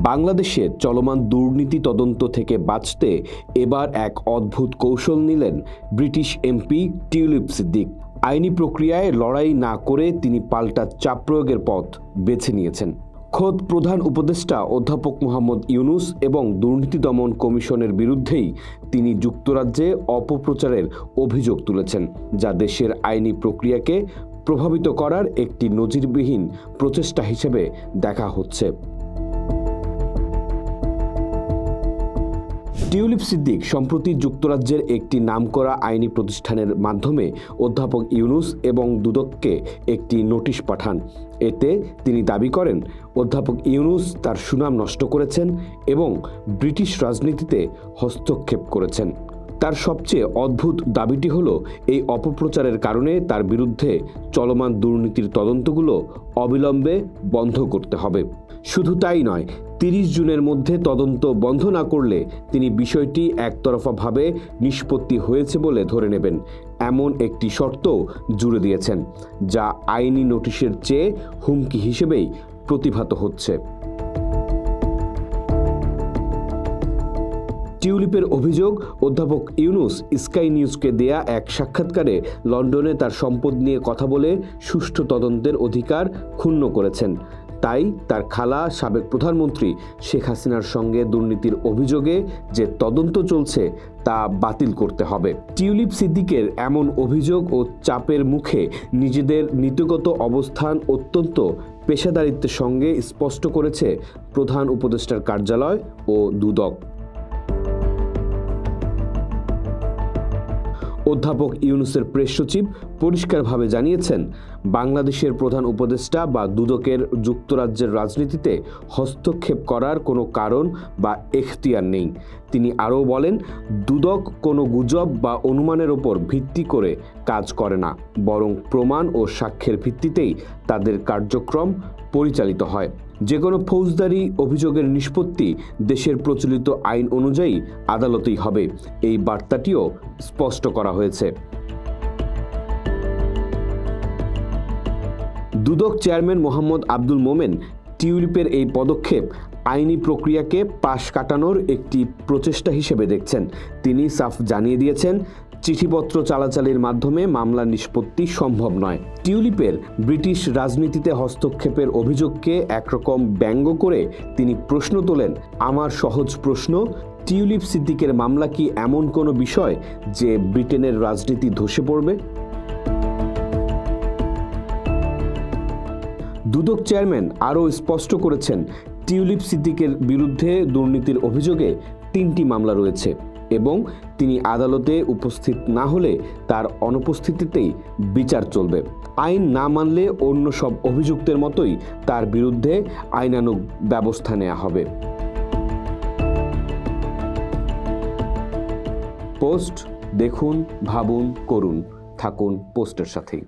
বাংলাদেশের চলমান দুর্নীতি তদন্ত থেকে বাঁচতে এবার এক অদ্ভুত কৌশল নিলেন ব্রিটিশ এমপি টিউলিপ সিদ্দিক। আইনি প্রক্রিয়ায় লড়াই না করে তিনি পাল্টা চাপ প্রয়োগের পথ বেছে নিয়েছেন। খোদ প্রধান উপদেষ্টা অধ্যাপক মোহাম্মদ ইউনূস এবং দুর্নীতি দমন কমিশনের বিরুদ্ধেই তিনি যুক্তরাজ্যে অপপ্রচারের অভিযোগ তুলেছেন, যা দেশের আইনি প্রক্রিয়াকে প্রভাবিত করার একটি নজিরবিহীন প্রচেষ্টা হিসেবে দেখা হচ্ছে। টিউলিপ সিদ্দিক সম্প্রতি যুক্তরাজ্যের একটি নামকরা আইনি প্রতিষ্ঠানের মাধ্যমে অধ্যাপক ইউনূস এবং দুদককে একটি নোটিশ পাঠান। এতে তিনি দাবি করেন, অধ্যাপক ইউনূস তার সুনাম নষ্ট করেছেন এবং ব্রিটিশ রাজনীতিতে হস্তক্ষেপ করেছেন। তার সবচেয়ে অদ্ভুত দাবিটি হলো, এই অপপ্রচারের কারণে তার বিরুদ্ধে চলমান দুর্নীতির তদন্তগুলো অবিলম্বে বন্ধ করতে হবে। শুধু তাই নয়, 30 জুনের মধ্যে তদন্ত বন্ধ না করলে তিনি বিষয়টি একতরফাভাবে নিষ্পত্তি হয়েছে বলে ধরে নেবেন, এমন একটি শর্তও জুড়ে দিয়েছেন, যা আইনি নোটিশের চেয়ে হুমকি হিসেবেই প্রতিভাত হচ্ছে। টিউলিপের অভিযোগ, অধ্যাপক ইউনূস স্কাই নিউজকে দেয়া এক সাক্ষাৎকারে লন্ডনে তার সম্পদ নিয়ে কথা বলে সুষ্ঠু তদন্তের অধিকার ক্ষুণ্ণ করেছেন। তাই তার খালা সাবেক প্রধানমন্ত্রী শেখ হাসিনার সঙ্গে দুর্নীতির অভিযোগে যে তদন্ত চলছে তা বাতিল করতে হবে। টিউলিপ সিদ্দিকের এমন অভিযোগ ও চাপের মুখে নিজেদের নীতিগত অবস্থান অত্যন্ত পেশাদারিত্বের সঙ্গে স্পষ্ট করেছে প্রধান উপদেষ্টার কার্যালয় ও দুদক। অধ্যাপক ইউনূসের প্রেস সচিব পরিষ্কারভাবে জানিয়েছেন, বাংলাদেশের প্রধান উপদেষ্টা বা দুদকের যুক্তরাজ্যের রাজনীতিতে হস্তক্ষেপ করার কোনো কারণ বা এখতিয়ার নেই। তিনি আরও বলেন, দুদক কোনো গুজব বা অনুমানের ওপর ভিত্তি করে কাজ করে না, বরং প্রমাণ ও সাক্ষ্যের ভিত্তিতেই তাদের কার্যক্রম পরিচালিত হয়। যে কোনো ফৌজদারি অভিযোগের নিষ্পত্তি দেশের প্রচলিত আইন অনুযায়ী আদালতেই হবে, এই বার্তাটিও স্পষ্ট করা হয়েছে। দুদক চেয়ারম্যান মোহাম্মদ আব্দুল মোমেন টিউলিপের এই পদক্ষেপ আইনি প্রক্রিয়াকে পাশ কাটানোর একটি প্রচেষ্টা হিসেবে দেখছেন। তিনি সাফ জানিয়ে দিয়েছেন, চিঠিপত্র চালাচালির মাধ্যমে মামলা নিষ্পত্তি সম্ভব নয়। টিউলিপের ব্রিটিশ রাজনীতিতে হস্তক্ষেপের অভিযোগকে একরকম ব্যঙ্গ করে তিনি প্রশ্ন তোলেন, আমার সহজ প্রশ্ন, টিউলিপ সিদ্দিকের মামলা কি এমন কোনো বিষয় যে ব্রিটেনের রাজনীতি ধসে পড়বে? দুদক চেয়ারম্যান আরও স্পষ্ট করেছেন, টিউলিপ সিদ্দিকের বিরুদ্ধে দুর্নীতির অভিযোগে 3টি মামলা রয়েছে এবং তিনি আদালতে উপস্থিত না হলে তার অনুপস্থিতিতেই বিচার চলবে। আইন না মানলে অন্য সব অভিযুক্তের মতোই তার বিরুদ্ধে আইনানুগ ব্যবস্থা নেওয়া হবে। পোস্ট দেখুন, ভাবুন, করুন, থাকুন পোস্টের সাথেই।